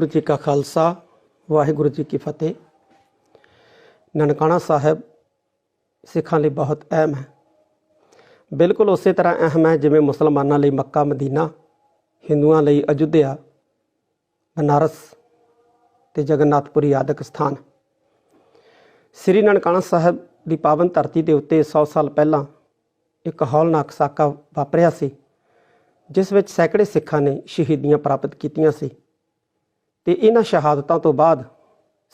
गुरु जी का खालसा वाहिगुरु जी की फतेह। ननकाना साहब सिखां लई बहुत अहम है, बिल्कुल उस तरह अहम है जिवें मुसलमानों लई मक्का मदीना, हिंदुओं लई अयोध्या, बनारस ते जगन्नाथपुरी आदਿਕ स्थान। श्री ननकाना साहब की पावन धरती के उत्ते 100 साल पहला एक हौलनाक साका वापरिया सी, जिस विच सैकड़े सिखां ने शहीदियां प्राप्त कीतियां सी ते इन्हां शहादतां तो बाद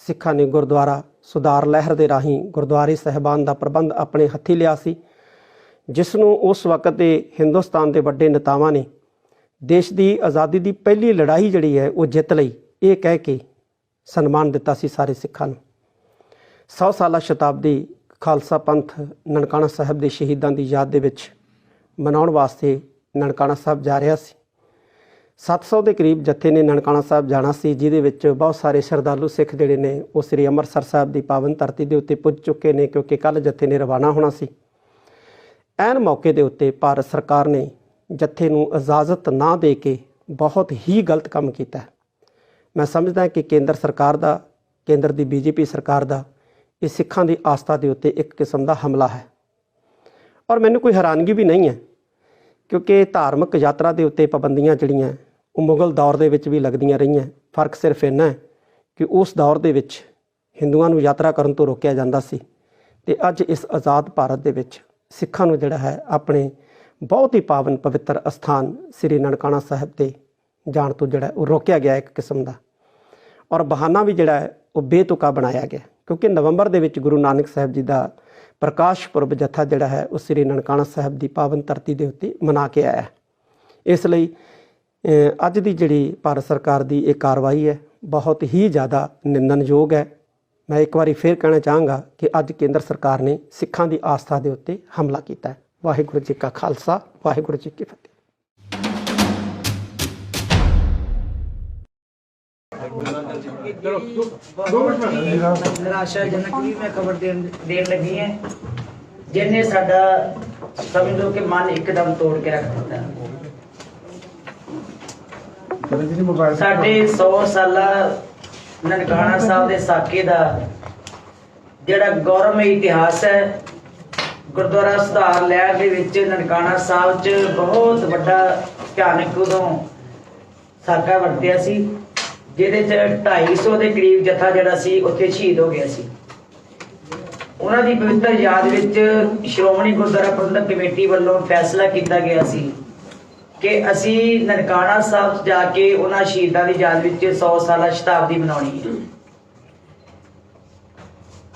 सिखां ने गुरुद्वारा सुधार लहर के राही गुरुद्वारे साहिबान का प्रबंध अपने हत्थी लिया सी, जिसनों उस वक्त के हिंदुस्तान के वड्डे नेतावां ने देश की आज़ादी की पहली लड़ाई जिहड़ी है वो जित लई ये कह के सन्मान दिता सी सारे सिखां नूं। 100 साला शताब्दी खालसा पंथ ननकाना साहब के शहीदों की याद दे विच मनाउण वास्ते ननकाना साहब जा रहा सी। 700 के करीब जत्थे ने ननकाना साहब जाना सी, जिहदे विच बहुत सारे श्रद्धालु सिख जिहड़े ने वो श्री अंम੍ਰਿਤਸਰ साहब की पावन धरती के उत्ते पुज चुके हैं, क्योंकि कल जत्थे ने रवाना होना सी। ऐन मौके के उत्ते भारत सरकार ने जत्थे नूं इजाजत ना दे के बहुत ही गलत काम किया है। मैं समझदा कि केंद्र सरकार का, केंद्र की बीजेपी सरकार का ये सिखां की आस्था के उत्ते एक किस्म का हमला है। और मैनूं कोई हैरानगी भी नहीं है, क्योंकि धार्मिक यात्रा के उत्ते पाबंदियां जिहड़ियां वो मुगल दौर के विच भी लगदियां रही। फर्क सिर्फ इन्ना है कि उस दौर के विच हिंदुआं नूं यात्रा करन तो रोकिया जाता सी ते अज इस आज़ाद भारत के विच सिखां नूं जिहड़ा है अपने बहुत ही पावन पवित्र अस्थान श्री ननकाना साहब ते जाण तो जिहड़ा वो रोकिया गया एक किस्म का। और बहाना भी जिहड़ा है वो बेतुका बनाया गया, क्योंकि नवंबर के विच गुरु नानक साहब जी का प्रकाश पुरब जत्था जिहड़ा है वो श्री ननकाना साहब की पावन धरती के उत्ते मना के आया है। इसलिए अज की जिहड़ी भारत सरकार की एक कार्रवाई है बहुत ही ज़्यादा निंदनयोग है। मैं एक बार फिर कहना चाहांगा कि अज केंद्र सरकार ने सिखां की आस्था के उत्ते हमला किया है। वाहिगुरू जी का खालसा वाहिगुरू जी की फतेह। निराशाजनक भी मैं खबर देन लगी है, जिन्हें साडा समझ लो कि मन एकदम तोड़ के रख दिता। साढ़े 100 साला ननकाना साहब के साके का जिहड़ा गौरवमय इतिहास है, गुरुद्वारा सुधार लहर दे विच ननकाना साहब च बहुत वड्डा भयानक उदों साका वरतिया सी, जिहदे च 250 के करीब जत्था जिहड़ा सी उत्थे शहीद हो गया सी। उन्हां दी पवित्र याद विच श्रोमणी गुरुद्वारा प्रबंधक कमेटी वालों फैसला किया गया सी कि असी ननकाना साहब जाके उन्हां शहीदां दी याद विच 100 साला शताब्दी मनाउणी है।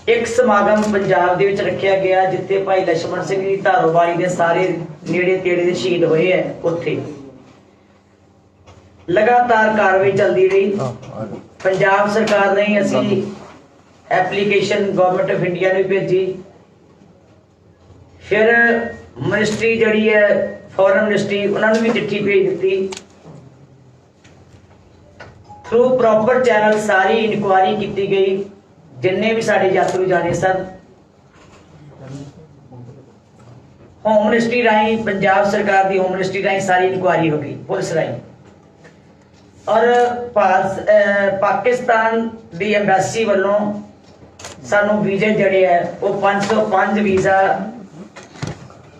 एक समागम पंजाब दे विच रखिया गया, जिथे भाई लक्ष्मण सिंह जी धारोवाली दे सारे नेड़े तेड़े दे शहीद होए है। उत्थे लगातार कार्रवाई चलती रही। पंजाब सरकार ने असी एप्लीकेशन गवर्नमेंट ऑफ इंडिया ने भेजी, फिर मिनिस्ट्री जड़ी है फॉरेन मिनिस्ट्री उन्होंने भी चिट्ठी भेज दी। थ्रू प्रॉपर चैनल सारी इंक्वायरी की गई, जिन्ने भी साढ़े यात्रु जाने सन होम मिनिस्ट्री राही, पंजाब सरकार की होम मिनिस्ट्री राही सारी इंक्वायरी हो गई, पुलिस राही। और पाकिस्तान की एम्बैसी वालों सानू वीजे जड़े है वो 505 वीज़ा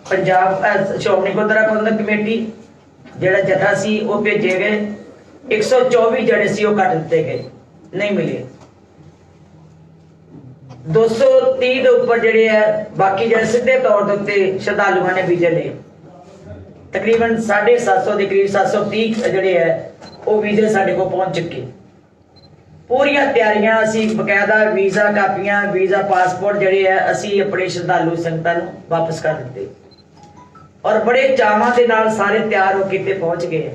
पंजाब श्रोमणी गुरुद्वारा प्रबंधक कमेटी जिहड़ा जत्था सी वो भेजे गए। 124 जड़े सी वो कट दिते गए, नहीं मिले। 230 के उपर जिहड़े है बाकी जिहड़े सीधे तौर के उत्ते श्रद्धालुओं ने वीजे लिए। तकरीबन 750 के करीब 730 जिहड़े है वो वीजे साडे को पहुंच चुके। पूरियां तैयारियां असी बकायदा वीज़ा कापियां वीज़ा पासपोर्ट जिहड़े है असी अपने श्रद्धालु संगतां नूं वापस कर दिते और बड़े चावां दे नाल सारे तैयार हो के पहुंच गए।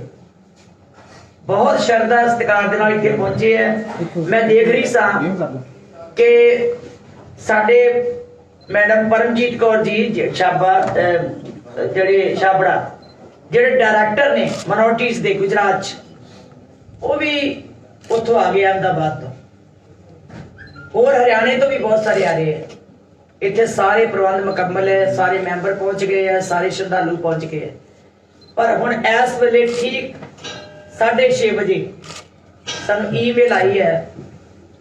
बहुत श्रद्धा सत्कार दे नाल इत्थे पहुंचे है। मैं देख रही सा कि साडे मैडम परमजीत कौर जी छाबा जिहड़े छाबड़ा जिहड़े डायरैक्टर ने माइनॉरिटीज़ दे गुजरात च, वो भी उतों आ गए अहमदाबाद तो, और हरियाणे तो भी बहुत सारे आ रहे हैं। इतने सारे प्रबंध मुकम्मल है, सारे मैंबर पहुंच गए हैं, सारे श्रद्धालु पहुंच गए हैं। पर हुण इस वेले ठीक 6:30 बजे ਸਾਨੂੰ ਈਮੇਲ ਆਈ ਹੈ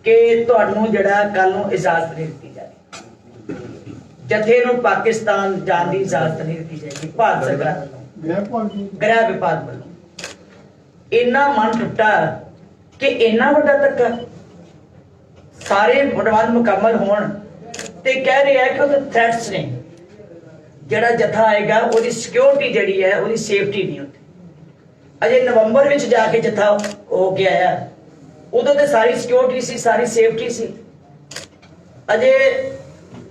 ਕਿ ਤੁਹਾਨੂੰ ਜਿਹੜਾ ਕੱਲ ਨੂੰ ਇਜਾਜ਼ਤ ਨਹੀਂ ਦਿੱਤੀ ਜਾਏਗੀ, ਜਥੇ ਨੂੰ ਪਾਕਿਸਤਾਨ ਜਾਣ ਦੀ ਇਜਾਜ਼ਤ ਨਹੀਂ ਦਿੱਤੀ ਜਾਏਗੀ ਭਾਰਤ ਸਰਕਾਰ ਵੱਲੋਂ, ਗ੍ਰਹਿ ਵਿਭਾਗ ਵੱਲੋਂ। ਇੰਨਾ ਮਨ ਟੁੱਟਾ ਕਿ ਇੰਨਾ ਵੱਡਾ ਧੱਕਾ, ਸਾਰੇ ਪ੍ਰਬੰਧ ਮੁਕੰਮਲ ਹੋਣ ਤੇ ਕਹਿ ਰਹੇ ਆ ਕਿ ਉਹਦੇ ਥ੍ਰੈਟਸ ਨੇ, ਜਿਹੜਾ ਜਥਾ ਆਏਗਾ ਉਹਦੀ ਸਿਕਿਉਰਿਟੀ ਜਿਹੜੀ ਹੈ ਉਹਦੀ ਸੇਫਟੀ ਨਹੀਂ ਹੁੰਦੀ। ਅਜੇ ਨਵੰਬਰ ਵਿੱਚ ਜਾ ਕੇ ਜਥਾ ਹੋ ਕੇ ਆਇਆ, ਉਦੋਂ ਤੇ ਸਾਰੀ ਸਿਕਿਉਰਿਟੀ ਸੀ, ਸਾਰੀ ਸੇਫਟੀ ਸੀ। ਅਜੇ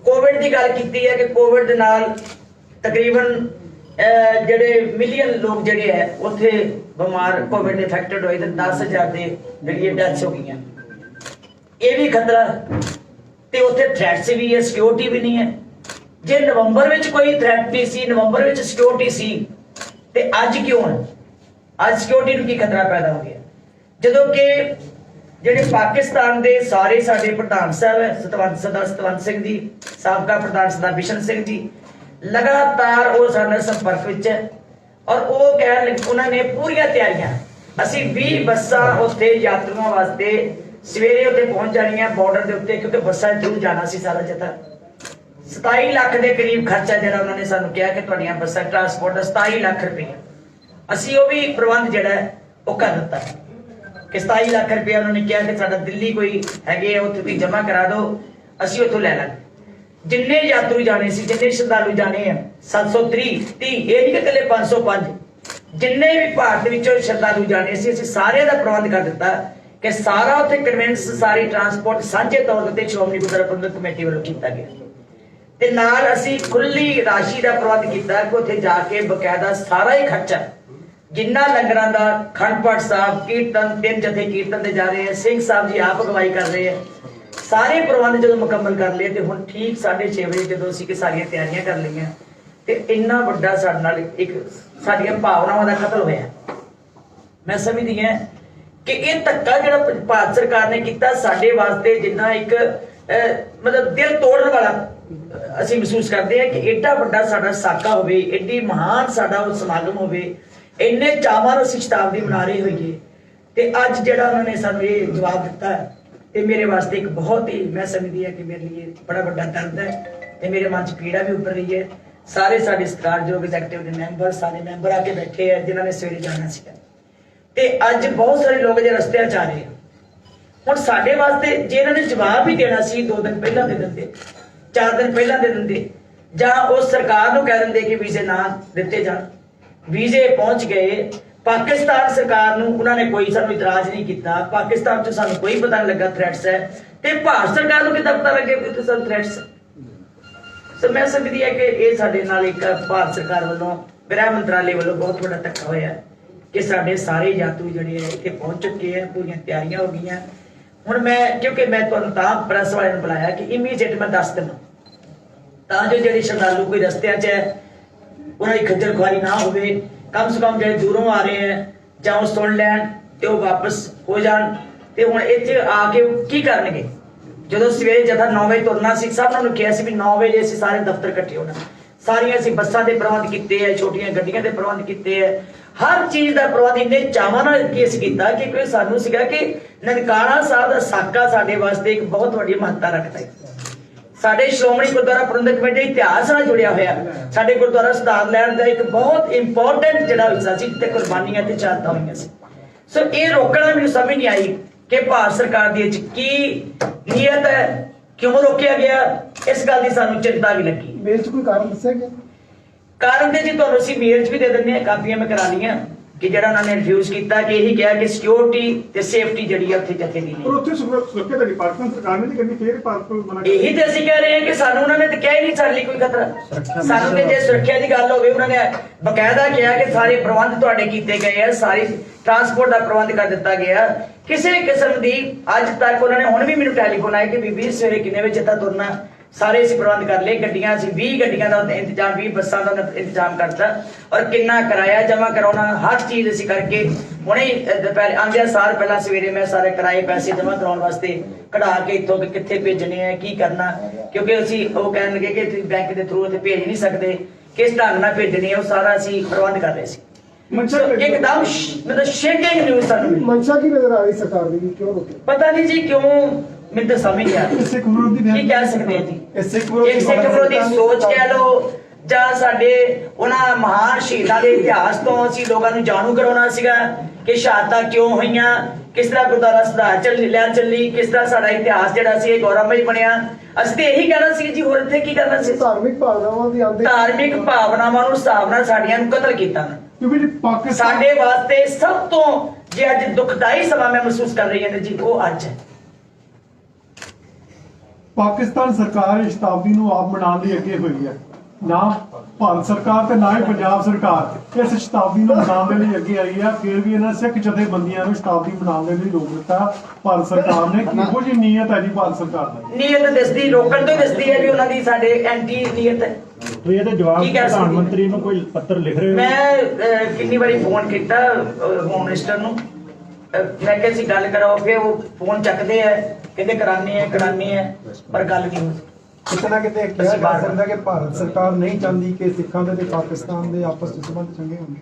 ਕੋਵਿਡ ਦੀ ਗੱਲ ਕੀਤੀ ਹੈ ਕਿ ਕੋਵਿਡ ਦੇ ਨਾਲ ਤਕਰੀਬਨ ਜਿਹੜੇ ਮਿਲੀਅਨ ਲੋਕ ਜਿਹੜੇ ਹੈ ਉੱਥੇ ਬਿਮਾਰ ਕੋਵਿਡ ਦੇ ਇਫੈਕਟਡ ਹੋਏ ਤੇ 10,000 ਦੇ ਜਿਹੜੀ ਡੈਥਸ ਹੋ ਗਈਆਂ। ਇਹ ਵੀ ਖਤਰਾ, ਤੇ ਉੱਥੇ ਥ੍ਰੈਟਸ ਵੀ ਹੈ, ਸਿਕਿਉਰਿਟੀ ਵੀ ਨਹੀਂ ਹੈ। ਜੇ ਨਵੰਬਰ ਵਿੱਚ ਕੋਈ ਥ੍ਰੈਟ ਨਹੀਂ ਸੀ, ਨਵੰਬਰ ਵਿੱਚ ਸਿਕਿਉਰਿਟੀ ਸੀ, ਤੇ ਅੱਜ ਕਿਉਂ ਹੈ? ਅੱਜ ਸਿਕਿਉਰਿਟੀ ਨੂੰ ਕੀ ਖਤਰਾ ਪੈਦਾ ਹੋ ਗਿਆ? ਜਦੋਂ ਕਿ ਜਿਹੜੇ ਪਾਕਿਸਤਾਨ ਦੇ ਸਾਰੇ ਸਾਡੇ ਪ੍ਰਧਾਨ ਸਾਹਿਬ ਹੈ, ਸਤਵੰਤ ਸਿੰਘ ਜੀ, ਸਾਬਕਾ ਪ੍ਰਧਾਨ ਸਰਦਾਰ ਬਿਸ਼ਨ ਸਿੰਘ ਜੀ, ਲਗਾਤਾਰ ਉਹ ਸਾਡੇ ਨਾਲ ਸੰਪਰਕ ਵਿੱਚ ਹੈ ਔਰ ਉਹ ਕਹਿਣ ਲੱਗੇ ਉਹਨਾਂ ਨੇ ਪੂਰੀਆਂ ਤਿਆਰੀਆਂ, ਅਸੀਂ 20 ਬੱਸਾਂ ਉੱਥੇ ਯਾਤਰੂਆਂ ਵਾਸਤੇ ਸਵੇਰੇ ਉੱਤੇ ਪਹੁੰਚ ਜਾਣੀਆਂ ਬਾਰਡਰ ਦੇ ਉੱਤੇ, ਕਿਉਂਕਿ ਬੱਸਾਂ ਥਰੂ ਜਾਣਾ ਸੀ ਸਾਰਾ ਜਥਾ। 27 ਲੱਖ ਦੇ ਕਰੀਬ ਖਰਚਾ ਜਿਹੜਾ ਉਹਨਾਂ ਨੇ ਸਾਨੂੰ ਕਿਹਾ ਕਿ ਤੁਹਾਡੀਆਂ ਬੱਸਾਂ ਟਰਾਂਸਪੋਰਟ ਦਾ 27 ਲੱਖ ਰੁਪਏ, ਅਸੀਂ ਉਹ ਵੀ ਪ੍ਰਬੰਧ ਜਿਹੜਾ ਉਹ ਕਰ ਦਿੱਤਾ ਕਿ 27 ਲੱਖ ਰੁਪਏ ਉਹਨਾਂ ਨੇ ਕਿਹਾ ਕਿ ਸਾਡਾ ਦਿੱਲੀ ਕੋਈ ਹੈਗੇ ਉੱਥੇ ਤੁਸੀਂ ਜਮ੍ਹਾਂ ਕਰਾ ਦਿਓ, ਅਸੀਂ ਉੱਥੋਂ ਲੈ ਲਾਂਗੇ। ਜਿੰਨੇ ਯਾਤਰੂ ਜਾਣੇ ਸੀ, ਜਿੰਨੇ ਸ਼ਰਧਾਲੂ ਜਾਣੇ ਆ 730, ਇਹ ਨਹੀਂ ਕਿ ਇਕੱਲੇ 505, ਜਿੰਨੇ ਵੀ ਭਾਰਤ ਵਿੱਚੋਂ ਸ਼ਰਧਾਲੂ ਜਾਣੇ ਸੀ, ਅਸੀਂ ਸਾਰਿਆਂ ਦਾ ਪ੍ਰਬੰਧ ਕਰ ਦਿੱਤਾ ਕਿ ਸਾਰਾ ਉੱਥੇ ਕਨਵੈਂਸ, ਸਾਰੀ ਟਰਾਂਸਪੋਰਟ ਸਾਂਝੇ ਤੌਰ ਤੇ ਸ਼੍ਰੋਮਣੀ ਗੁਰਦੁਆਰਾ ਪ੍ਰਬੰਧਕ ਕਮੇਟੀ ਵੱਲੋਂ ਕੀਤਾ ਗਿਆ। ਤੇ ਨਾਲ ਅਸੀਂ ਖੁੱਲੀ ਰਾਸ਼ੀ ਦਾ ਪ੍ਰਬੰਧ ਕੀਤਾ ਕਿ ਉੱਥੇ ਜਾ ਕੇ ਬਕਾਇਦਾ ਸਾਰਾ ਹੀ ਖਰਚਾ, ਜਿੰਨਾ ਲੰਗਰਾਂ ਦਾ, ਅਖੰਡ ਪਾਠ ਸਾਹਿਬ, ਕੀਰਤਨ, 3 ਜਥੇ ਕੀਰਤਨ ਦੇ ਜਾ ਰਹੇ ਆ, ਸਿੰਘ ਸਾਹਿਬ ਜੀ ਆਪ ਅਗਵਾਈ ਕਰ ਰਹੇ ਆ, ਸਾਰੇ ਪ੍ਰਬੰਧ ਜਦੋਂ ਮੁਕੰਮਲ ਕਰ ਲਏ ਤੇ ਹੁਣ ਠੀਕ 6:30 ਵਜੇ ਜਦੋਂ ਅਸੀਂ ਕਿ ਸਾਰੀਆਂ ਤਿਆਰੀਆਂ ਕਰ ਲਈਆਂ ਤੇ ਇੰਨਾ ਵੱਡਾ ਸਾਡੇ ਨਾਲ ਇੱਕ ਸਾਡੀਆਂ ਭਾਵਨਾਵਾਂ ਦਾ ਕਤਲ ਹੋਇਆ। ਮੈਂ ਸਮਝਦੀ ਹਾਂ ਕਿ ਇਹ ਧੱਕਾ ਜਿਹੜਾ ਭਾਰਤ ਸਰਕਾਰ ਨੇ ਕੀਤਾ ਸਾਡੇ ਵਾਸਤੇ ਜਿੰਨਾ ਇੱਕ ਮਤਲਬ ਦਿਲ ਤੋੜਨ ਵਾਲਾ ਅਸੀਂ ਮਹਿਸੂਸ ਕਰਦੇ ਹਾਂ ਕਿ ਏਡਾ ਵੱਡਾ ਸਾਡਾ ਸਾਕਾ ਹੋਵੇ, ਏਡੀ ਮਹਾਨ ਸਾਡਾ ਉਹ ਸਮਾਗਮ ਹੋਵੇ, ਇੰਨੇ ਚਾਵਾਂ ਨਾਲ ਅਸੀਂ ਸ਼ਤਾਬਦੀ ਮਨਾ ਰਹੇ ਹੋਈਏ ਤੇ ਅੱਜ ਜਿਹੜਾ ਉਹਨਾਂ ਨੇ ਸਾਨੂੰ ਇਹ ਜਵਾਬ ਦਿੱਤਾ ਤੇ ਮੇਰੇ ਵਾਸਤੇ ਇੱਕ ਬਹੁਤ ਹੀ, ਮੈਂ ਸਮਝਦੀ ਹਾਂ ਕਿ ਮੇਰੇ ਲਈ ਬੜਾ ਵੱਡਾ ਦਰਦ ਹੈ ਤੇ ਮੇਰੇ ਮਨ 'ਚ ਪੀੜਾ ਵੀ ਉੱਪਰ ਰਹੀ ਹੈ। ਸਾਰੇ ਸਾਡੇ ਸਤਿਕਾਰਯੋਗ ਐਗਜ਼ੈਕਟਿਵ ਦੇ ਮੈਂਬਰ, ਸਾਰੇ ਮੈਂਬਰ ਆ ਕੇ ਬੈਠੇ ਆ ਜਿਨ੍ਹਾਂ ਨੇ ਸਵੇਰੇ ਜਾਣਾ ਸੀਗਾ ਤੇ ਅੱਜ ਬਹੁਤ ਸਾਰੇ ਲੋਕ ਜੇ ਰਸਤਿਆਂ 'ਚ ਆ ਰਹੇ ਆ। ਹੁਣ ਸਾਡੇ ਵਾਸਤੇ ਜੇ ਇਹਨਾਂ ਨੇ ਜਵਾਬ ਵੀ ਦੇਣਾ ਸੀ 2 ਦਿਨ ਪਹਿਲਾਂ ਦੇ ਦਿੰਦੇ, 4 ਦਿਨ ਪਹਿਲਾਂ ਦੇ ਦਿੰਦੇ, ਜਾਂ ਉਸ ਸਰਕਾਰ ਨੂੰ ਕਹਿ ਦਿੰਦੇ ਕਿ ਵੀਜ਼ੇ ਨਾ ਦਿੱਤੇ ਜਾਣ। ਵੀਜ਼ੇ ਪਹੁੰਚ ਗਏ, ਪਾਕਿਸਤਾਨ ਸਰਕਾਰ ਨੂੰ ਉਹਨਾਂ ਨੇ ਕੋਈ ਸਾਨੂੰ ਇਤਰਾਜ਼ ਨਹੀਂ ਕੀਤਾ, ਪਾਕਿਸਤਾਨ 'ਚ ਸਾਨੂੰ ਕੋਈ ਪਤਾ ਨਹੀਂ ਲੱਗਾ ਥ੍ਰੈਟਸ ਹੈ, ਤੇ ਭਾਰਤ ਸਰਕਾਰ ਨੂੰ ਕਿੱਦਾਂ ਪਤਾ ਲੱਗੇ ਕਿ ਉੱਥੇ ਸਾਨੂੰ ਥ੍ਰੈਟਸ? ਸੋ ਮੈਂ ਸਮਝਦੀ ਹਾਂ ਕਿ ਇਹ ਸਾਡੇ ਨਾਲ ਇੱਕ ਭਾਰਤ ਸਰਕਾਰ ਵੱਲੋਂ, ਗ੍ਰਹਿ ਮੰਤਰਾਲੇ ਵੱਲੋਂ ਬਹੁਤ ਵੱਡਾ ਧੱਕਾ ਹੋਇਆ ਕਿ ਸਾਡੇ ਸਾਰੇ ਯਾਤਰੂ ਜਿਹੜੇ ਹੈ ਇੱਥੇ ਪਹੁੰਚ ਚੁੱਕੇ ਆ, ਪੂਰੀਆਂ ਤਿਆਰੀਆਂ ਹੋ ਗਈਆਂ। ਹੁਣ ਮੈਂ ਕਿਉਂਕਿ ਮੈਂ ਤੁਹਾਨੂੰ ਤਾਂ ਪ੍ਰੈਸ ਵਾਲਿਆਂ ਨੂੰ ਬੁਲਾਇਆ ਕਿ ਇਮੀਡੀਏਟ ਮੈਂ ਦੱਸ ਦੇਵਾਂ ਤਾਂ ਜੋ ਜਿਹੜੇ ਸ਼ਰਧਾਲੂ ਕੋਈ ਰਸਤਿਆਂ 'ਚ ਹੈ ਉਹਨਾਂ ਦੀ ਖੱਜਲ ਖੁਆਰੀ ਨਾ ਹੋਵੇ। ਕਮ ਸੇ ਕਮ ਜਿਹੜੇ ਦੂਰੋਂ ਆ ਰਹੇ ਹੈ ਜਾਂ ਉਹ ਸੁਣ ਲੈਣ ਤੇ ਉਹ ਵਾਪਸ ਹੋ ਜਾਣ। ਤੇ ਹੁਣ ਇੱਥੇ ਆ ਕੇ ਕੀ ਕਰਨਗੇ? ਜਦੋਂ ਸਵੇਰੇ ਜਥਾ 9 ਵਜੇ ਤੁਰਨਾ ਸੀ, ਸਭ ਨੂੰ ਕਿਹਾ ਸੀ ਵੀ 9 ਵਜੇ ਅਸੀਂ ਸਾਰੇ ਦਫ਼ਤਰ ਇਕੱਠੇ ਹੋਣਾ। ਸਾਰੀਆਂ ਅਸੀਂ ਬੱਸਾਂ ਦੇ ਪ੍ਰਬੰਧ ਕੀਤੇ ਹੈ, ਛੋਟੀਆਂ ਗੱਡੀਆਂ ਦੇ ਪ੍ਰਬੰਧ ਕੀਤੇ ਹੈ, ਹਰ ਚੀਜ਼ ਦਾ ਪ੍ਰਬੰਧ ਇੰਨੇ ਚਾਵਾਂ ਨਾਲ ਕੀ ਅਸੀਂ ਕੀਤਾ ਕਿ ਕੋਈ ਸਾਨੂੰ ਸੀਗਾ ਕਿ ਨਨਕਾਣਾ ਸਾਹਿਬ ਦਾ ਸਾਕਾ ਸਾਡੇ ਵਾਸਤੇ ਇੱਕ ਬਹੁਤ ਵੱਡੀ ਮਹੱਤਤਾ ਰੱਖਦਾ ਹੈ। ਸਾਡੇ ਸ਼੍ਰੋਮਣੀ ਗੁਰਦੁਆਰਾ ਪ੍ਰਬੰਧਕ ਕਮੇਟੀ ਇਤਿਹਾਸ ਨਾਲ ਜੁੜਿਆ ਹੋਇਆ ਸਾਡੇ ਗੁਰਦੁਆਰਾ ਸਿਧਾਂਤ ਲੈਣ ਦਾ ਇੱਕ ਬਹੁਤ ਇੰਪੋਰਟੈਂਟ ਜਿਹੜਾ ਹਿੱਸਾ ਸੀ ਜਿੱਥੇ ਕੁਰਬਾਨੀਆਂ ਤੇ ਸ਼ਹਾਦਤਾਂ ਹੋਈਆਂ ਸੀ। ਸੋ ਇਹ ਰੋਕਣਾ ਮੈਨੂੰ ਸਮਝ ਨਹੀਂ ਆਈ ਕਿ ਭਾਰਤ ਸਰਕਾਰ ਦੀ ਵਿੱਚ ਕੀ ਨੀਅਤ ਹੈ, ਕਿਉਂ ਰੋਕਿਆ ਗਿਆ, ਇਸ ਗੱਲ ਦੀ ਸਾਨੂੰ ਚਿੰਤਾ ਵੀ ਲੱਗੀ। ਮੇਲ 'ਚ ਕੋਈ ਕਾਰਨ ਦੱਸਿਆ ਗਿਆ? ਕਾਰਨ ਤੇ ਜੀ ਤੁਹਾਨੂੰ ਅਸੀਂ ਮੇਲ 'ਚ ਵੀ ਦੇ ਦਿੰਦੇ ਹਾਂ, ਕਾਪੀਆਂ ਮੈਂ ਕਰਾ ਲਈਆਂ ਕਿ ਜਿਹੜਾ ਉਹਨਾਂ ਨੇ ਰਿਫਿਊਜ਼ ਕੀਤਾ ਕਿ ਇਹੀ ਕਿਹਾ ਕਿ ਸਿਕਿਉਰਿਟੀ ਤੇ ਸੇਫਟੀ ਜਿਹੜੀ ਹੈ ਉੱਥੇ ਜਥੇ ਦੀ ਨਹੀਂ। ਪਰ ਉੱਥੇ ਸੁਰੱਖਿਆ ਦਾ ਡਿਪਾਰਟਮੈਂਟ ਸਰਕਾਰ ਨੇ ਨਹੀਂ ਕਰਨੀ, ਫੇਰ ਭਾਰਤ ਨੂੰ ਮਨਾ ਇਹੀ ਤੇ ਅਸੀਂ ਕਹਿ ਰਹੇ ਹਾਂ ਕਿ ਸਾਨੂੰ ਉਹਨਾਂ ਨੇ ਤਾਂ ਕਿਹਾ ਹੀ ਨਹੀਂ ਸਾਡੇ ਲਈ ਕੋਈ ਖਤਰਾ। ਸਾਨੂੰ ਤੇ ਜੇ ਸੁਰੱਖਿਆ ਦੀ ਗੱਲ ਹੋਵੇ ਉਹਨਾਂ ਨੇ ਬਕਾਇਦਾ ਕਿਹਾ ਕਿ ਸਾਰੇ ਪ੍ਰਬੰਧ ਤੁਹਾਡੇ ਕੀਤੇ ਗਏ ਆ, ਸਾਰੀ ਟਰਾਂਸਪੋਰਟ ਦਾ ਪ੍ਰਬੰਧ ਕਰ ਦਿੱਤਾ ਗਿਆ। ਕਿਸੇ ਕਿਸਮ ਦੀ ਅੱਜ ਤੱਕ ਉਹਨਾਂ ਨੇ ਹੁਣ ਵੀ ਮੈਨੂੰ ਟੈਲੀਫੋਨ ਆਇਆ ਕਿ ਬੀਬੀ ਸਵੇਰੇ ਕਿੰਨੇ ਵਜੇ ਜਥਾ ਤੁਰਨਾ, ਸਾਰੇ ਅਸੀਂ ਪ੍ਰਬੰਧ ਕਰ ਲਏ। ਗੱਡੀਆਂ ਅਸੀਂ 20 ਗੱਡੀਆਂ ਦਾ ਇੰਤਜ਼ਾਮ, 20 ਬੱਸਾਂ ਦਾ ਇੰਤਜ਼ਾਮ ਕਰਤਾ ਔਰ ਕਿੰਨਾ ਕਿਰਾਇਆ ਜਮ੍ਹਾਂ ਕਰਾਉਣਾ, ਹਰ ਚੀਜ਼ ਅਸੀਂ ਕਰਕੇ ਹੁਣੇ ਪਹਿਲੇ ਆਉਂਦਿਆਂ ਸਾਰ ਪਹਿਲਾਂ ਸਵੇਰੇ ਮੈਂ ਸਾਰੇ ਕਿਰਾਏ ਪੈਸੇ ਜਮ੍ਹਾਂ ਕਰਾਉਣ ਵਾਸਤੇ ਕਢਾ ਕੇ ਇੱਥੋਂ ਕਿ ਕਿੱਥੇ ਭੇਜਣੇ ਆ, ਕੀ ਕਰਨਾ, ਕਿਉਂਕਿ ਅਸੀਂ ਉਹ ਕਹਿਣ ਲੱਗੇ ਕਿ ਤੁਸੀਂ ਬੈਂਕ ਦੇ ਥਰੂ ਉੱਥੇ ਭੇਜ ਨਹੀਂ ਸਕਦੇ, ਕਿਸ ਢੰਗ ਨਾਲ ਭੇਜਣੇ ਆ, ਉਹ ਸਾਰਾ ਅਸੀਂ ਪ੍ਰਬੰਧ ਕਰ ਰਹੇ ਸੀ। ਮਨਸ਼ਾ ਇੱਕਦਮ ਮਤਲਬ ਸ਼ੇਕਿੰਗ ਨਿਊਜ਼ ਸਾਨੂੰ ਮਿਲੀ। ਮਨਸ਼ਾ ਕੀ ਨਜ਼ਰ ਆ ਰਹੀ ਸਰਕਾਰ ਦੀ ਕਿਉਂ ਰੋਕੇ? ਪਤਾ ਨਹੀਂ ਜੀ ਕਿਉਂ, ਮੈਨੂੰ ਤਾਂ ਸਮਝ ਨਹੀਂ ਆ ਰਹੀ ਸਿੱਖ ਵਿਰੋਧੀ ਕੀ ਕਹਿ ਸਕਦੇ ਆ ਜੀ। ਸਿੱਖ ਇੱਕ ਸਿੱਖ ਵਿਰੋਧੀ ਸੋਚ ਕਹਿ ਲਓ ਜਾਂ ਸਾਡੇ ਉਹਨਾਂ ਮਹਾਨ ਸ਼ਹੀਦਾਂ ਦੇ ਇਤਿਹਾਸ ਤੋਂ ਅਸੀਂ ਲੋਕਾਂ ਨੂੰ ਜਾਣੂ ਕਰਾਉਣਾ ਸੀਗਾ ਕਿ ਸ਼ਹਾਦਤਾਂ ਕਿਉਂ ਹੋਈਆਂ, ਕਿਸ ਤਰ੍ਹਾਂ ਗੁਰਦੁਆਰਾ ਸੁਧਾਰ ਚੱਲੀ, ਕਿਸ ਤਰ੍ਹਾਂ ਸਾਡਾ ਇਤਿਹਾਸ ਜਿਹੜਾ ਸੀ ਇਹ ਗੌਰਵਮਈ ਬਣਿਆ। ਅਸੀਂ ਤੇ ਇਹੀ ਕਹਿਣਾ ਸੀ ਜੀ, ਹੋਰ ਇੱਥੇ ਕੀ ਕਰਨਾ ਸੀ। ਧਾਰਮਿਕ ਭਾਵਨਾਵਾਂ ਦੀ ਆਂਦੇ ਧਾਰਮਿਕ ਭਾਵਨਾਵਾਂ ਨੂੰ ਹਿਸਾਬ ਨਾਲ ਸਾਡੀਆਂ ਨੂੰ ਕਤਲ ਕੀਤਾ ਨਾ। ਕਿਉਂਕਿ ਪਾਕਿਸਤਾਨ ਸਾਡੇ ਵਾਸਤੇ ਸਭ ਤੋਂ ਜੇ ਅੱਜ ਦੁਖਦਾਈ ਸਮਾਂ ਮੈਂ ਮਹਿਸੂਸ ਕਰ ਰਹੀ ਹਾਂ ਜੀ, ਉਹ ਅੱਜ ਹੈ। ਪਾਕਿਸਤਾਨ ਸਰਕਾਰ ਇਸ ਸ਼ਤਾਬਦੀ ਨੂੰ ਆਪ ਮਨਾਉਣ ਲਈ ਅੱਗੇ ਹੋਈ ਹੈ, ਨਾ ਭਾਰਤ ਸਰਕਾਰ ਤੇ ਨਾ ਹੀ ਪੰਜਾਬ ਸਰਕਾਰ ਇਸ ਸ਼ਤਾਬਦੀ ਨੂੰ ਮਨਾਉਣ ਦੇ ਲਈ ਅੱਗੇ ਆਈ ਹੈ। ਫਿਰ ਵੀ ਇਹਨਾਂ ਸਿੱਖ ਜਥੇਬੰਦੀਆਂ ਨੂੰ ਸ਼ਤਾਬਦੀ ਮਨਾਉਣ ਦੇ ਲਈ ਰੋਕ ਦਿੱਤਾ ਭਾਰਤ ਸਰਕਾਰ ਨੇ। ਕਿਹੋ ਜਿਹੀ ਨੀਅਤ ਹੈ ਜੀ ਭਾਰਤ ਸਰਕਾਰ ਦੀ? ਨੀਅਤ ਦਿਸਦੀ, ਰੋਕਣ ਤੋਂ ਦਿਸਦੀ ਹੈ ਵੀ ਉਹਨਾਂ ਦੀ ਸਾਡੇ ਐਂਟੀ ਨੀਅਤ ਹੈ। ਤੁਸੀਂ ਇਹਦਾ ਜਵਾਬ ਕੀ ਕਹਿ ਪ੍ਰਧਾਨ ਸਕਦੇ? ਮੰਤਰੀ ਨੂੰ ਕੋਈ ਪੱਤਰ ਲਿਖ ਰਹੇ ਹੋ? ਮੈਂ ਕਿੰਨੀ ਵਾਰੀ ਫੋਨ ਕੀਤਾ ਹੋਮ ਮਿਨਿਸਟਰ ਨੂੰ, ਮੈਂ ਕਿਹਾ ਸੀ ਗੱਲ ਕਰਾਓ, ਫਿਰ ਉਹ ਫੋਨ ਚੱਕਦੇ ਆ, ਕਹਿੰਦੇ ਕਰਾਨੀ ਹੈ ਪਰ ਗੱਲ ਨਹੀਂ ਹੁੰਦੀ। ਕਿਤੇ ਨਾ ਕਿਤੇ ਕਿਹਾ ਅਸੀਂ ਜਾ ਬਾਹਰ ਸਕਦਾ ਕਿ ਭਾਰਤ ਸਰਕਾਰ ਨਹੀਂ ਚਾਹੁੰਦੀ ਕਿ ਸਿੱਖਾਂ ਦੇ ਤੇ ਪਾਕਿਸਤਾਨ ਦੇ ਆਪਸ ਵਿੱਚ ਸੰਬੰਧ ਚੰਗੇ ਹੋਣ।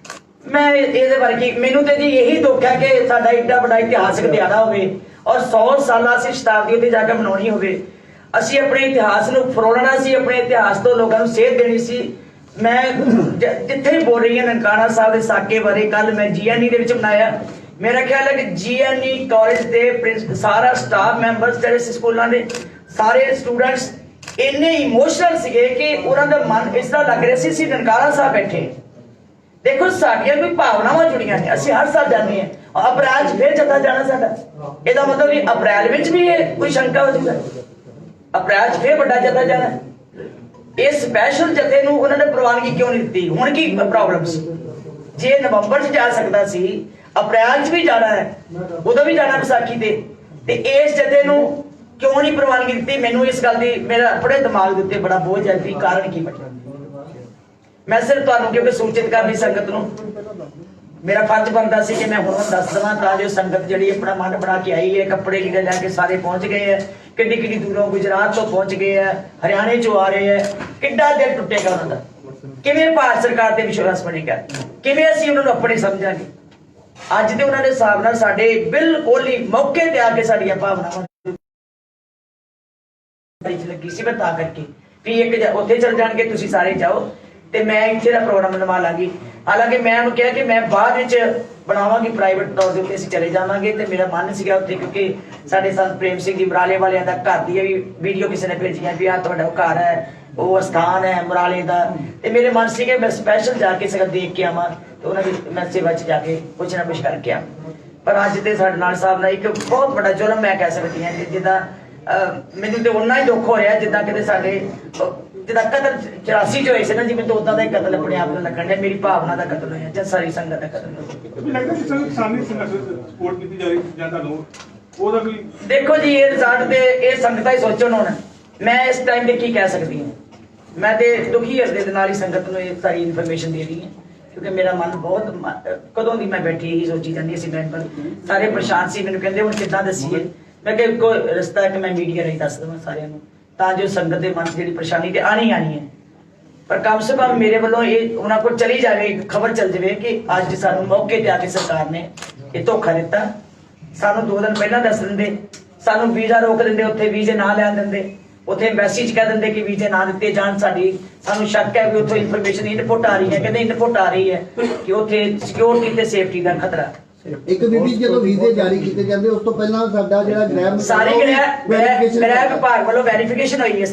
ਮੈਂ ਇਹਦੇ ਬਾਰੇ ਕੀ, ਮੈਨੂੰ ਤੇ ਜੀ ਇਹੀ ਦੁੱਖ ਹੈ ਕਿ ਸਾਡਾ ਏਡਾ ਵੱਡਾ ਇਤਿਹਾਸਕ ਦਿਹਾੜਾ ਹੋਵੇ ਔਰ 100 ਸਾਲਾ ਅਸੀਂ ਸ਼ਤਾਬਦੀ ਉੱਤੇ ਜਾ ਕੇ ਮਨਾਉਣੀ ਹੋਵੇ। ਅਸੀਂ ਆਪਣੇ ਇਤਿਹਾਸ ਨੂੰ ਫਰੋਲਣਾ ਸੀ, ਆਪਣੇ ਇਤਿਹਾਸ ਤੋਂ ਲੋਕਾਂ ਨੂੰ ਸੇਧ ਦੇਣੀ ਸੀ। ਮੈਂ ਜਿੱਥੇ ਵੀ ਬੋਲ ਰਹੀ ਹਾਂ ਨਨਕਾਣਾ ਸਾਹਿਬ ਦੇ ਸਾਕੇ ਬਾਰੇ, ਕੱਲ ਮੈਂ ਜੀਐਨਈ ਦੇ ਵਿੱਚ ਬਣਾਇਆ। ਮੇਰਾ ਖਿਆਲ ਹੈ ਕਿ ਜੀਐਨਈ ਕਾਲਜ ਦੇ ਸਾਰਾ ਸਟਾਫ ਮੈਂਬਰਸ ਜਿਹੜੇ ਸਕੂਲਾਂ ਦੇ ਸਾਰੇ ਸਟੂਡੈਂਟਸ ਇੰਨੇ ਇਮੋਸ਼ਨਲ ਸੀਗੇ ਕਿ ਉਹਨਾਂ ਦਾ ਮਨ ਇਸ ਤਰ੍ਹਾਂ ਲੱਗ ਰਿਹਾ ਸੀ ਅਸੀਂ ਨਨਕਾਣਾ ਸਾਹਿਬ ਬੈਠੇ। ਦੇਖੋ ਸਾਡੀਆਂ ਕੋਈ ਭਾਵਨਾਵਾਂ ਜੁੜੀਆਂ ਨੇ, ਅਸੀਂ ਹਰ ਸਾਲ ਜਾਂਦੇ ਹਾਂ। ਅਪ੍ਰੈਲ 'ਚ ਫਿਰ ਜੱਥਾ ਜਾਣਾ ਸਾਡਾ, ਇਹਦਾ ਮਤਲਬ ਵੀ ਅਪ੍ਰੈਲ ਵਿੱਚ ਵੀ ਇਹ ਕੋਈ ਸ਼ੰਕਾ ਹੋ ਜੂਗਾ, ਅਪ੍ਰੈਲ 'ਚ ਫਿਰ ਵੱਡਾ ਜੱਥਾ ਜਾਣਾ। ਇਹ ਸਪੈਸ਼ਲ ਜੱਥੇ ਨੂੰ ਉਹਨਾਂ ਨੇ ਪ੍ਰਵਾਨਗੀ ਕਿਉਂ ਨਹੀਂ ਦਿੱਤੀ? ਹੁਣ ਕੀ ਪ੍ਰੋਬਲਮ ਸੀ? ਜੇ ਨਵੰਬਰ 'ਚ ਜਾ ਸਕਦਾ ਸੀ, ਅਪ੍ਰੈਲ 'ਚ ਵੀ ਜਾਣਾ ਹੈ, ਉਦੋਂ ਵੀ ਜਾਣਾ ਵਿਸਾਖੀ ਤੇ ਇਸ ਜੱਥੇ ਨੂੰ ਕਿਉਂ ਨਹੀਂ ਪ੍ਰਵਾਨਗੀ ਦਿੱਤੀ? ਮੈਨੂੰ ਇਸ ਗੱਲ ਦੀ, ਮੇਰਾ ਆਪਣੇ ਦਿਮਾਗ ਦੇ ਉੱਤੇ ਬੜਾ ਬੋਝ ਹੈ ਵੀ ਕਾਰਨ ਕੀ ਬਚਿਆ। ਮੈਂ ਸਿਰਫ ਤੁਹਾਨੂੰ ਕਿਉਂਕਿ ਸੂਚਿਤ ਕਰਨੀ ਸੰਗਤ ਨੂੰ, ਮੇਰਾ ਫਰਜ਼ ਬਣਦਾ ਸੀ ਕਿ ਮੈਂ ਹੁਣ ਦੱਸ ਦੇਵਾਂ ਤਾਂ ਜੋ ਸੰਗਤ ਜਿਹੜੀ ਆਪਣਾ ਮਨ ਬਣਾ ਕੇ ਆਈ ਹੈ, ਕੱਪੜੇ ਲੀੜੇ ਲੈ ਕੇ ਸਾਰੇ ਪਹੁੰਚ ਗਏ ਹੈ, ਕਿੱਡੀ ਦੂਰੋਂ ਗੁਜਰਾਤ ਤੋਂ ਪਹੁੰਚ ਗਏ ਹੈ, ਹਰਿਆਣੇ ਚੋਂ ਆ ਰਹੇ ਹੈ। ਕਿੱਡਾ ਦਿਲ ਟੁੱਟੇਗਾ ਉਹਨਾਂ ਦਾ, ਕਿਵੇਂ ਭਾਰਤ ਸਰਕਾਰ ਤੇ ਵਿਸ਼ਵਾਸ ਬਣੇਗਾ, ਕਿਵੇਂ ਅਸੀਂ ਉਹਨਾਂ ਨੂੰ ਆਪਣੇ ਸਮਝਾਂਗੇ। ਅੱਜ ਤੇ ਉਹਨਾਂ ਦੇ ਹਿਸਾਬ ਨਾਲ ਸਾਡੇ ਬਿਲਕੁਲ ਹੀ ਮੌਕੇ ਤੇ ਆ ਕੇ ਸਾਡੀਆਂ ਭਾਵਨਾਵਾਂ ਲੱਗੀ ਸੀ। ਮੈਂ ਤਾਂ ਕਰਕੇ ਵੀ ਇੱਕ ਉੱਥੇ ਚਲ ਜਾਣਗੇ, ਤੁਸੀਂ ਸਾਰੇ ਜਾਓ ਤੇ ਮੈਂ ਇੱਥੇ ਦਾ ਪ੍ਰੋਗਰਾਮ ਨਿਭਾ ਲਾਂਗੀ। ਹਾਲਾਂਕਿ ਮੈਂ ਉਹਨੂੰ ਕਿਹਾ ਕਿ ਮੈਂ ਬਾਅਦ ਵਿੱਚ ਬਣਾਵਾਂਗੀ, ਪ੍ਰਾਈਵੇਟ ਤੌਰ ਦੇ ਉੱਤੇ ਅਸੀਂ ਚਲੇ ਜਾਵਾਂਗੇ। ਤੇ ਮੇਰਾ ਮਨ ਸੀਗਾ ਉੱਥੇ, ਕਿਉਂਕਿ ਸਾਡੇ ਸੰਤ ਪ੍ਰੇਮ ਸਿੰਘ ਜੀ ਮਰਾਲੇ ਵਾਲਿਆਂ ਦਾ ਘਰ ਦੀ ਵੀ ਵੀਡੀਓ ਕਿਸੇ ਨੇ ਭੇਜੀਆਂ ਵੀ ਆਹ ਤੁਹਾਡਾ ਘਰ ਹੈ, ਉਹ ਅਸਥਾਨ ਹੈ ਮਰਾਲੇ ਦਾ। ਤੇ ਮੇਰੇ ਮਨ ਸੀ ਕਿ ਮੈਂ ਸਪੈਸ਼ਲ ਜਾ ਕੇ ਸਗੋਂ ਦੇਖ ਕੇ ਆਵਾਂ ਤੇ ਉਹਨਾਂ ਦੀ ਮੈਂ ਸੇਵਾ 'ਚ ਜਾ ਕੇ ਕੁਛ ਨਾ ਕੁਛ ਕਰਕੇ ਆਵਾਂ। ਪਰ ਅੱਜ ਤੇ ਸਾਡੇ ਨਾਲ ਸਾਹਿਬ ਨਾਲ ਇੱਕ ਬਹੁਤ ਵੱਡਾ ਜ਼ੁਲਮ ਮੈਂ ਕਹਿ ਸਕਦੀ ਹਾਂ, ਜਿੱਦਾਂ ਮੈਨੂੰ ਤੇ ਉਨਾ ਹੀ ਦੁੱਖ ਹੋ ਰਿਹਾ ਜਿੱਦਾਂ ਕਿਤੇ ਸਾਡੇ ਜਿੱਦਾਂ ਕਤਲ 84 ਚ ਹੋਏ ਸੀ ਨਾ ਜੀ, ਮੈਨੂੰ ਉਦਾਂ ਦਾ ਹੀ ਕਤਲ ਆਪਣੇ ਆਪ ਨੂੰ ਲੱਗਣ ਡਿਆ। ਮੇਰੀ ਭਾਵਨਾ ਦਾ ਕਤਲ ਹੋਇਆ ਜਾਂ ਸਾਰੀ ਸੰਗਤ ਦਾ ਕਤਲ ਹੋਇਆ। ਲੱਗਦਾ ਕਿ ਸਾਨੂੰ ਕਿਸਾਨੀ ਸੰਘਰਸ਼ ਸਪੋਰਟ ਕੀਤੀ ਜਾ ਰਹੀ ਜਾਂ ਤੁਹਾਨੂੰ ਉਹਦਾ ਕੋਈ? ਦੇਖੋ ਜੀ, ਇਹ ਰਿਜ਼ਲਟ ਤੇ ਇਹ ਸੰਗਤਾਂ ਹੀ ਸੋਚਣ ਹੁਣ। ਮੈਂ ਇਸ ਟਾਈਮ ਤੇ ਕੀ ਕਹਿ ਸਕਦੀ ਹਾਂ? ਮੈਂ ਤੇ ਦੁਖੀ ਹਿਰਦੇ ਦੇ ਨਾਲ ਹੀ ਸੰਗਤ ਨੂੰ ਇਹ ਸਾਰੀ ਇਨਫੋਰਮੇਸ਼ਨ ਦੇ ਰਹੀ ਹਾਂ, ਕਿਉਂਕਿ ਮੇਰਾ ਮਨ ਬਹੁਤ ਕਦੋਂ ਦੀ ਮੈਂ ਬੈਠੀ ਹੀ ਸੋਚੀ ਜਾਂਦੀ ਸੀ। ਮੈਂਬਰ ਸਾਰੇ ਪਰੇਸ਼ਾਨ ਸੀ, ਮੈਨੂੰ ਕਹਿੰਦੇ ਹੁਣ ਕਿੱਦਾਂ ਦੱਸੀਏ। ਮੈਂ ਕਿਹਾ ਇੱਕੋ ਰਸਤਾ ਹੈ ਕਿ ਮੈਂ ਮੀਡੀਆ ਰਾਹੀਂ ਦੱਸ ਦੇਵਾਂ ਸਾਰਿਆਂ ਨੂੰ, ਤਾਂ ਜੋ ਸੰਗਤ ਦੇ ਮਨ 'ਚ ਜਿਹੜੀ ਪਰੇਸ਼ਾਨੀ ਤੇ ਆਣੀ ਹੈ। ਪਰ ਕਮ ਸੇ ਕਮ ਮੇਰੇ ਵੱਲੋਂ ਇਹ ਉਹਨਾਂ ਕੋਲ ਚਲੀ ਜਾਵੇ, ਇੱਕ ਖਬਰ ਚੱਲ ਜਾਵੇ ਕਿ ਅੱਜ ਸਾਨੂੰ ਮੌਕੇ ਤੇ ਆ ਕੇ ਸਰਕਾਰ ਨੇ ਇਹ ਧੋਖਾ ਦਿੱਤਾ। ਸਾਨੂੰ 2 ਦਿਨ ਪਹਿਲਾਂ ਦੱਸ ਦਿੰਦੇ, ਸਾਨੂੰ ਵੀਜ਼ਾ ਰੋਕ ਦਿੰਦੇ, ਉੱਥੇ ਵੀਜ਼ੇ ਨਾ ਲੈਣ ਦਿੰਦੇ, ਉੱਥੇ ਐਮਬੈਸੀ 'ਚ ਕਹਿ ਦਿੰਦੇ ਕਿ ਵੀਜ਼ੇ ਨਾ ਦਿੱਤੇ ਜਾਣ। ਸਾਨੂੰ ਸ਼ੱਕ ਹੈ ਕਿ ਉੱਥੋਂ ਇਨਫੋਰਮੇਸ਼ਨ ਇਨਪੁੱਟ ਆ ਰਹੀ ਹੈ, ਕਹਿੰਦੇ ਇਨਪੁੱਟ ਆ ਰਹੀ ਹੈ ਕਿ ਉੱਥੇ ਸਿਕਿਉਰਿਟੀ ਤੇ ਸੇਫਟੀ ਦਾ ਖਤਰਾ। ਇੱਕ ਬੀਬੀ ਜਦੋਂ ਵੀਜ਼ੇ ਜਾਰੀ ਕੀਤੇ ਜਾਂਦੇ ਉਸ ਤੋਂ ਪਹਿਲਾਂ ਸਾਡਾ ਜਿਹੜਾ ਗ੍ਰਹਿ ਸਾਰੀ ਗ੍ਰਹਿ ਵਿਭਾਗ ਵੱਲੋਂ ਵੈਰੀਫਿਕੇਸ਼ਨ ਹੋਈ ਹੈ,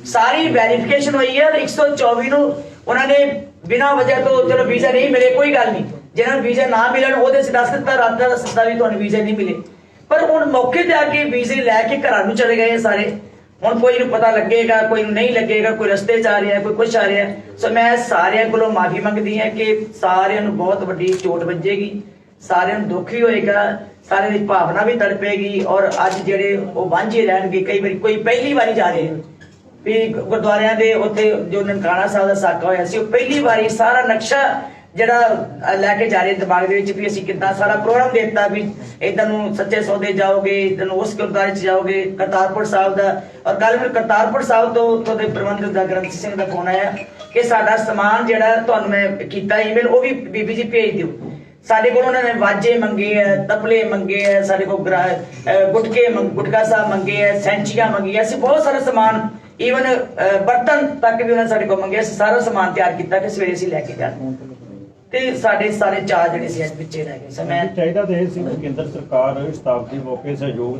ਸਾਰੀ ਵੈਰੀਫਿਕੇਸ਼ਨ ਹੋਈ ਹੈ। 124 ਨੂੰ ਉਹਨਾਂ ਨੇ ਬਿਨਾਂ ਵਜ੍ਹਾ ਤੋਂ ਚਲੋ ਵੀਜ਼ਾ ਨਹੀਂ ਮਿਲੇ, ਕੋਈ ਗੱਲ ਨਹੀਂ, ਜਿਹਨਾਂ ਨੂੰ ਵੀਜ਼ਾ ਨਾ ਮਿਲਣ ਉਹਦੇ ਚ ਦੱਸ ਦਿੱਤਾ, ਰਾਤ ਦਾ ਦੱਸ ਦਿੱਤਾ ਵੀ ਤੁਹਾਨੂੰ ਵੀਜ਼ਾ ਨਹੀਂ ਮਿਲੇ। ਪਰ ਹੁਣ ਮੌਕੇ ਤੇ ਆ ਕੇ ਵੀਜ਼ੇ ਲੈ ਕੇ ਘਰਾਂ ਨੂੰ ਚਲੇ ਗਏ ਸਾਰੇ। ਹੁਣ ਕੋਈ ਨੂੰ ਪਤਾ ਲੱਗੇਗਾ, ਕੋਈ ਨੂੰ ਨਹੀਂ ਲੱਗੇਗਾ, ਕੋਈ ਰਸਤੇ 'ਚ ਆ ਰਿਹਾ, ਕੋਈ ਕੁਛ ਆ ਰਿਹਾ। ਸੋ ਮੈਂ ਸਾਰਿਆਂ ਕੋਲੋਂ ਮਾਫੀ ਮੰਗਦੀ ਹਾਂ ਕਿ ਸਾਰਿਆਂ ਨੂੰ ਬਹੁਤ ਵੱਡੀ ਚੋਟ ਵੱਜੇਗੀ, ਸਾਰਿਆਂ ਨੂੰ ਦੁੱਖ ਵੀ ਹੋਏਗਾ, ਸਾਰਿਆਂ ਦੀ ਭਾਵਨਾ ਵੀ ਤੜਪੇਗੀ। ਔਰ ਅੱਜ ਜਿਹੜੇ ਉਹ ਵਾਂਝੇ ਰਹਿਣਗੇ, ਕਈ ਵਾਰੀ ਕੋਈ ਪਹਿਲੀ ਵਾਰੀ ਜਾ ਰਹੇ ਵੀ ਗੁਰਦੁਆਰਿਆਂ ਦੇ ਉੱਥੇ ਜੋ ਨਨਕਾਣਾ ਸਾਹਿਬ ਦਾ ਸਾਕਾ ਹੋਇਆ ਸੀ, ਉਹ ਪਹਿਲੀ ਵਾਰੀ ਸਾਰਾ ਨਕਸ਼ਾ ਜਿਹੜਾ ਲੈ ਕੇ ਜਾ ਰਹੇ ਦਿਮਾਗ ਦੇ ਵਿੱਚ ਵੀ ਅਸੀਂ ਕਿੱਦਾਂ ਸਾਰਾ ਪ੍ਰੋਗਰਾਮ ਦੇ ਦਿੱਤਾ ਵੀ ਇਦਾਂ ਨੂੰ ਸੱਚੇ ਸੌਦੇ ਜਾਓਗੇ, ਇਦਾਂ ਨੂੰ ਉਸ ਗੁਰਦੁਆਰੇ 'ਚ ਜਾਓਗੇ, ਕਰਤਾਰਪੁਰ ਸਾਹਿਬ ਦਾ। ਔਰ ਕੱਲ ਮੈਨੂੰ ਕਰਤਾਰਪੁਰ ਸਾਹਿਬ ਤੋਂ ਉੱਥੋਂ ਦੇ ਪ੍ਰਬੰਧਕ ਦਾ ਗ੍ਰੰਥੀ ਸਿੰਘ ਦਾ ਫੋਨ ਆਇਆ ਕਿ ਸਾਡਾ ਸਮਾਨ ਜਿਹੜਾ ਤੁਹਾਨੂੰ ਮੈਂ ਕੀਤਾ ਈਮੇਲ ਉਹ ਵੀ ਬੀਬੀ ਜੀ ਭੇਜ ਦਿਓ। ਸਾਡੇ ਕੋਲ ਉਹਨਾਂ ਨੇ ਵਾਜੇ ਮੰਗੇ ਹੈ, ਤਬਲੇ ਮੰਗੇ ਹੈ, ਸਾਡੇ ਕੋਲ ਗੁਟਕਾ ਸਾਹਿਬ ਮੰਗੇ ਹੈ, ਸੈਂਚੀਆਂ ਮੰਗੀਆਂ, ਅਸੀਂ ਬਹੁਤ ਸਾਰਾ ਸਮਾਨ ਈਵਨ ਬਰਤਨ ਤੱਕ ਵੀ ਉਹਨਾਂ ਸਾਡੇ ਕੋਲ ਮੰਗੇ। ਅਸੀਂ ਸਾਰਾ ਸਮਾਨ ਤਿਆਰ ਕੀਤਾ ਕਿ ਸਵੇਰੇ ਅਸੀਂ ਲੈ ਕੇ ਜਾਣਾ ਤੇ ਸਾਡੇ ਸਾਰੇ ਚਾਰ ਜਿਹੜੇ ਸੀ ਅੱਜ ਪਿੱਛੇ ਰਹਿ ਗਏ। ਸਮੇਂ ਚਾਹੀਦਾ ਤੇ ਇਹ ਸੀ ਕਿ ਕੇਂਦਰ ਸਰਕਾਰ ਸ਼ਤਾਬਦੀ ਮੌਕੇ ਸਹਿਯੋਗ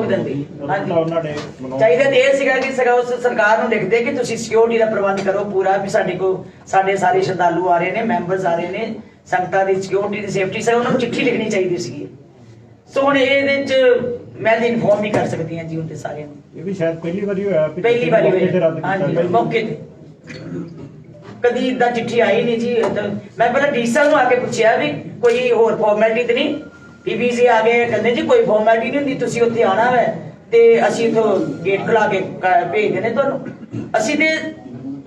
ਦਿੰਦੀ ਹਾਂਜੀ। ਉਹਨਾਂ ਨੇ ਚਾਹੀਦਾ ਤੇ ਇਹ ਸੀਗਾ ਕਿ ਉਸ ਸਰਕਾਰ ਨੂੰ ਲਿਖਦੇ ਕਿ ਤੁਸੀਂ ਸਿਕਿਉਰਿਟੀ ਦਾ ਪ੍ਰਬੰਧ ਕਰੋ ਪੂਰਾ, ਵੀ ਸਾਡੇ ਕੋਲ ਸਾਡੇ ਸਾਰੇ ਸ਼ਰਧਾਲੂ ਆ ਰਹੇ ਨੇ, ਮੈਂਬਰਸ ਆ ਰਹੇ ਨੇ, ਸੰਗਤਾਂ ਦੀ ਸਿਕਿਉਰਿਟੀ ਦੀ ਸੇਫਟੀ ਸਰ ਉਹਨਾਂ ਨੂੰ ਚਿੱਠੀ ਲਿਖਣੀ ਚਾਹੀਦੀ ਸੀ। ਸੋ ਹੁਣ ਇਹਦੇ ਚ ਮੈਂ ਇਨਫੋਰਮ ਨਹੀਂ ਕਰ ਸਕਦੀ ਹਾਂ ਜੀ ਉਹਦੇ ਸਾਰਿਆਂ ਨੂੰ। ਇਹ ਵੀ ਸ਼ਾਇਦ ਪਹਿਲੀ ਵਾਰੀ ਹੋਇਆ ਪਹਿਲੀ ਵਾਰੀ ਹੋਇਆ ਹਾਂਜੀ ਮੌਕੇ ਤੇ, ਕਦੀ ਇਦਾਂ ਚਿੱਠੀ ਆਈ ਨਹੀਂ ਜੀ। ਮੈਂ ਪਹਿਲਾਂ ਡੀਸਲ ਨੂੰ ਆ ਕੇ ਪੁੱਛਿਆ ਵੀ ਕੋਈ ਹੋਰ ਫਾਰਮੈਲਿਟੀ ਤੇ ਨਹੀਂ, ਪੀਬੀ ਜੀ ਆ ਗਏ ਕਹਿੰਦੇ ਜੀ ਕੋਈ ਫਾਰਮੈਲਿਟੀ ਨਹੀਂ ਹੁੰਦੀ, ਤੁਸੀਂ ਉੱਥੇ ਆਣਾ ਹੈ ਤੇ ਅਸੀਂ ਇਥੋਂ ਗੇਟ ਖੁਲਾ ਕੇ ਭੇਜ ਦੇਣੇ ਤੁਹਾਨੂੰ। ਅਸੀਂ ਤੇ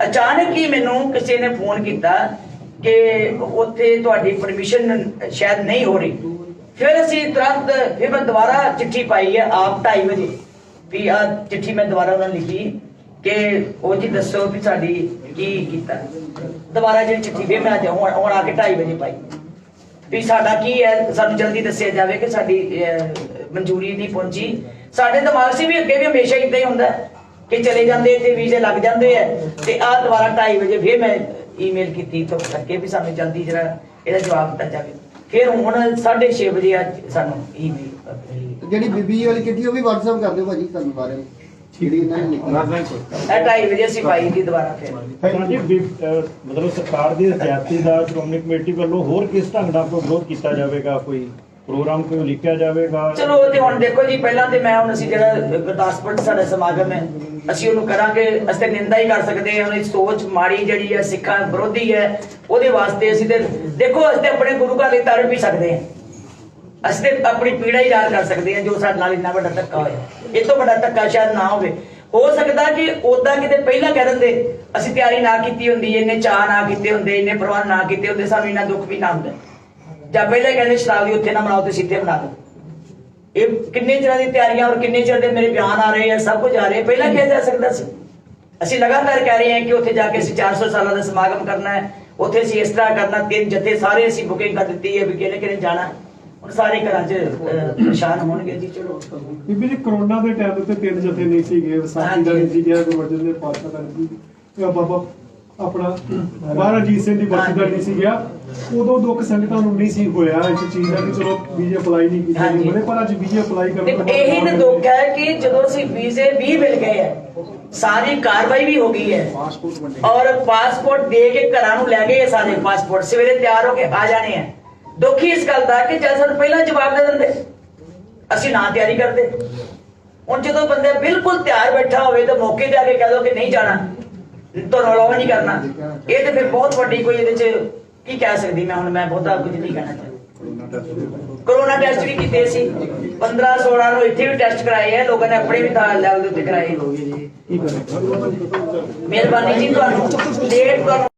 ਅਚਾਨਕ ਹੀ ਮੈਨੂੰ ਕਿਸੇ ਨੇ ਫੋਨ ਕੀਤਾ ਕਿ ਉੱਥੇ ਤੁਹਾਡੀ ਪਰਮਿਸ਼ਨ ਸ਼ਾਇਦ ਨਹੀਂ ਹੋ ਰਹੀ। ਫਿਰ ਅਸੀਂ ਤੁਰੰਤ ਫਿਰ ਮੈਂ ਦੁਬਾਰਾ ਚਿੱਠੀ ਪਾਈ ਹੈ ਆਪ 2:30 ਵਜੇ ਵੀ ਆ ਚਿੱਠੀ ਮੈਂ ਦੁਬਾਰਾ ਉਹਨਾਂ ਨੂੰ ਲਿਖੀ ਕਿ ਉਹ ਜੀ ਦੱਸੋ ਵੀ ਸਾਡੀ ਕੀ ਕੀਤਾ। ਦੁਬਾਰਾ ਜਿਹੜੀ ਚਿੱਠੀ ਵੀ ਮੈਂ ਹੁਣ ਆ ਕੇ 2:30 ਵਜੇ ਪਾਈ ਵੀ ਸਾਡਾ ਕੀ ਹੈ, ਸਾਨੂੰ ਜਲਦੀ ਦੱਸਿਆ ਜਾਵੇ ਕਿ ਸਾਡੀ ਮਨਜ਼ੂਰੀ ਨਹੀਂ ਪਹੁੰਚੀ। ਸਾਡੇ ਦਿਮਾਗ 'ਚ ਵੀ ਅੱਗੇ ਵੀ ਹਮੇਸ਼ਾ ਇਦਾਂ ਹੀ ਹੁੰਦਾ ਕਿ ਚਲੇ ਜਾਂਦੇ ਤੇ ਵੀਜ਼ੇ ਲੱਗ ਜਾਂਦੇ ਆ ਤੇ ਆ ਦੁਬਾਰਾ 2:30 ਵਜੇ ਫਿਰ ਮੈਂ ਈਮੇਲ ਕੀਤੀ ਤੋਂ ਕਰਕੇ ਵੀ ਸਾਨੂੰ ਜਲਦੀ ਜਿਹੜਾ ਇਹਦਾ ਜਵਾਬ ਦਿੱਤਾ ਜਾਵੇ। ਫਿਰ ਹੁਣ 6:30 ਵਜੇ ਅੱਜ ਸਾਨੂੰ ਈਮੇਲ ਜਿਹੜੀ ਬੀਬੀ ਵਾਲੀ ਚਿੱਠੀ ਉਹ ਵੀ WhatsApp ਕਰ ਦਿਓ ਭਾਜੀ ਤੁਹਾਨੂੰ ਬਾਰੇ ਜਿਹੜੀ ਇਹਨਾਂ ਨੇ ਲਿਖੀ। 2:30 ਵਜੇ ਅਸੀਂ ਪਾਈ ਦੀ ਦੁਬਾਰਾ ਫਿਰ। ਹਾਂਜੀ ਮਤਲਬ ਸਰਕਾਰ ਦੀ ਹਦਾਇਤੀ ਦਾ ਸ਼੍ਰੋਮਣੀ ਕਮੇਟੀ ਵੱਲੋਂ ਹੋਰ ਕਿਸ ਢੰਗ ਨਾਲ ਕੋਈ ਵਿਰੋਧ ਕੀਤਾ ਜਾਵੇਗਾ, ਕੋਈ ਪ੍ਰੋਗਰਾਮ ਕੋਈ ਲਿਖਿਆ ਜਾਵੇਗਾ? ਚਲੋ ਉਹ ਤੇ ਹੁਣ ਦੇਖੋ ਜੀ, ਪਹਿਲਾਂ ਤੇ ਮੈਂ ਹੁਣ ਅਸੀਂ ਜਿਹੜਾ ਗੁਰਦਾਸਪੁਰ ਸਾਡਾ ਸਮਾਗਮ ਹੈ ਅਸੀਂ ਉਹਨੂੰ ਕਰਾਂਗੇ, ਅਸੀਂ ਤੇ ਨਿੰਦਾ ਹੀ ਕਰ ਸਕਦੇ ਹਾਂ। ਉਹਦੀ ਸੋਚ ਮਾੜੀ ਜਿਹੜੀ ਹੈ, ਸਿੱਖਾਂ ਵਿਰੋਧੀ ਹੈ, ਉਹਦੇ ਵਾਸਤੇ ਅਸੀਂ ਤੇ ਦੇਖੋ ਅਸੀਂ ਤੇ ਆਪਣੇ ਗੁਰੂ ਘਰ ਲਈ ਤੜਪ ਵੀ ਸਕਦੇ ਹਾਂ, ਅਸੀਂ ਤੇ ਆਪਣੀ ਪੀੜਾ ਹੀ ਯਾਦ ਕਰ ਸਕਦੇ ਹਾਂ ਜੋ ਸਾਡੇ ਨਾਲ ਇੰਨਾ ਵੱਡਾ ਧੱਕਾ ਹੋਇਆ। ਇਹ ਤੋਂ ਵੱਡਾ ਧੱਕਾ ਸ਼ਾਇਦ ਨਾ ਹੋਵੇ। ਹੋ ਸਕਦਾ ਕਿ ਉਦਾਂ ਕਿਤੇ ਪਹਿਲਾਂ ਕਹਿ ਦਿੰਦੇ, ਅਸੀਂ ਤਿਆਰੀ ਨਾ ਕੀਤੀ ਹੁੰਦੀ, ਇੰਨੇ ਚਾਅ ਨਾ ਕੀਤੇ ਹੁੰਦੇ, ਇੰਨੇ ਪ੍ਰਬੰਧ ਨਾ ਕੀਤੇ ਹੁੰਦੇ, ਸਾਨੂੰ ਇੰਨਾ ਦੁੱਖ ਵੀ ਨਾ ਹੁੰਦਾ। ਜਾਂ ਪਹਿਲਾਂ ਕਹਿੰਦੇ ਸ਼ਤਾਬਦੀ ਉੱਥੇ ਨਾ ਮਨਾਓ ਤੇ ਇੱਥੇ ਬਣਾ ਦਿਓ। ਇਹ ਕਿੰਨੇ ਚਿਰਾਂ ਦੀ ਤਿਆਰੀਆਂ ਔਰ ਕਿੰਨੇ ਚਿਰ ਦੇ ਮੇਰੇ ਬਿਆਨ ਆ ਰਹੇ ਆ, ਸਭ ਕੁਝ ਆ ਰਿਹਾ, ਪਹਿਲਾਂ ਕਿਹਾ ਜਾ ਸਕਦਾ ਸੀ। ਅਸੀਂ ਲਗਾਤਾਰ ਕਹਿ ਰਹੇ ਹਾਂ ਕਿ ਉੱਥੇ ਜਾ ਕੇ ਅਸੀਂ 400 ਸਾਲਾਂ ਦਾ ਸਮਾਗਮ ਕਰਨਾ ਹੈ, ਉੱਥੇ ਅਸੀਂ ਇਸ ਤਰ੍ਹਾਂ ਕਰਨਾ, 3 ਜਥੇ ਸਾਰੇ ਅਸੀਂ ਬੁਕਿੰਗ ਕਰ ਦਿੱਤੀ ਹੈ ਵੀ ਕਿਹਨੇ ਕਿਹਨੇ ਜਾਣਾ। ਹੁਣ ਸਾਰੇ ਘਰਾਂ 'ਚ ਪਰੇਸ਼ਾਨ ਹੋਣਗੇ ਜੀ। ਚਲੋ ਬੀਬੀ ਜੀ ਕਰੋਨਾ ਦੇ ਟਾਈਮ ਉੱਤੇ 3 ਜਥੇ ਨਹੀਂ ਸੀਗੇ, ਵਿਸਾਖੀ ਦਾ ਨਹੀਂ ਸੀ ਗਿਆ, ਗੁਰਮਰਜਨ ਦੇ ਪਾਤਸ਼ਾਹ ਦਾ ਨਹੀਂ ਸੀ, ਬਾਬਾ ਆਪਣਾ ਮਹਾਰਾਜ ਅਜੀਤ ਸਿੰਘ ਦੀ ਬਰਸੀ ਦਾ ਨਹੀਂ ਸੀ ਗਿਆ। ਉਦੋਂ ਦੁੱਖ ਸੰਗਤਾਂ ਨੂੰ ਨਹੀਂ ਸੀ ਹੋਇਆ ਇਸ ਚੀਜ਼ ਦਾ ਕਿ ਚਲੋ ਵੀਜ਼ੇ ਅਪਲਾਈ ਨਹੀਂ ਕੀਤੇ ਬੜੇ, ਪਰ ਅੱਜ ਵੀਜ਼ੇ ਅਪਲਾਈ ਕਰਨ ਤੋਂ ਬਾਅਦ ਇਹੀ ਤਾਂ ਦੁੱਖ ਹੈ ਕਿ ਜਦੋਂ ਅਸੀਂ ਵੀਜ਼ੇ ਵੀ ਮਿਲ ਗਏ ਹੈ, ਸਾਰੀ ਕਾਰਵਾਈ ਵੀ ਹੋ ਗਈ ਹੈ ਔਰ ਪਾਸਪੋਰਟ ਦੇ ਕੇ ਘਰਾਂ ਨੂੰ ਲੈ ਗਏ ਸਾਰੇ ਪਾਸਪੋਰਟ, ਸਵੇਰੇ ਤਿਆਰ ਹੋ ਕੇ ਆ ਜਾਣੇ ਆ। ਦੁੱਖ ਹੀ ਇਸ ਗੱਲ ਦਾ ਕਿ ਜਦ ਸਾਨੂੰ ਪਹਿਲਾਂ ਜਵਾਬ ਦੇ ਦਿੰਦੇ ਅਸੀਂ ਨਾ ਤਿਆਰੀ ਕਰਦੇ। ਹੁਣ ਜਦੋਂ ਬੰਦਾ ਬਿਲਕੁਲ ਤਿਆਰ ਬੈਠਾ ਹੋਵੇ ਤਾਂ ਮੌਕੇ ਤੇ ਆ ਕੇ ਕਹਿ ਦੋ ਕਿ ਨਹੀਂ ਜਾਣਾ, ਤੁਹਾਨੂੰ ਅਲਾਉ ਨਹੀਂ ਕਰਨਾ, ਇਹ ਤੇ ਫਿਰ ਬਹੁਤ ਵੱਡੀ ਕੋਈ ਇਹਦੇ 'ਚ ਕੀ ਕਹਿ ਸਕਦੀ ਮੈਂ। ਹੁਣ ਮੈਂ ਬਹੁਤਾ ਕੁਝ ਨਹੀਂ ਕਹਿਣਾ ਚਾਹੁੰਦਾ। ਕੋਰੋਨਾ ਟੈਸਟ ਵੀ ਕੀਤੇ ਸੀ 15-16 ਨੂੰ, ਇੱਥੇ ਵੀ ਟੈਸਟ ਕਰਾਏ ਆ ਲੋਕਾਂ ਨੇ, ਆਪਣੇ ਵੀ ਲੈਵਲ ਦੇ ਉੱਤੇ ਕਰਾਏ। ਮਿਹਰਬਾਨੀ ਜੀ ਤੁਹਾਨੂੰ ਲੇਟ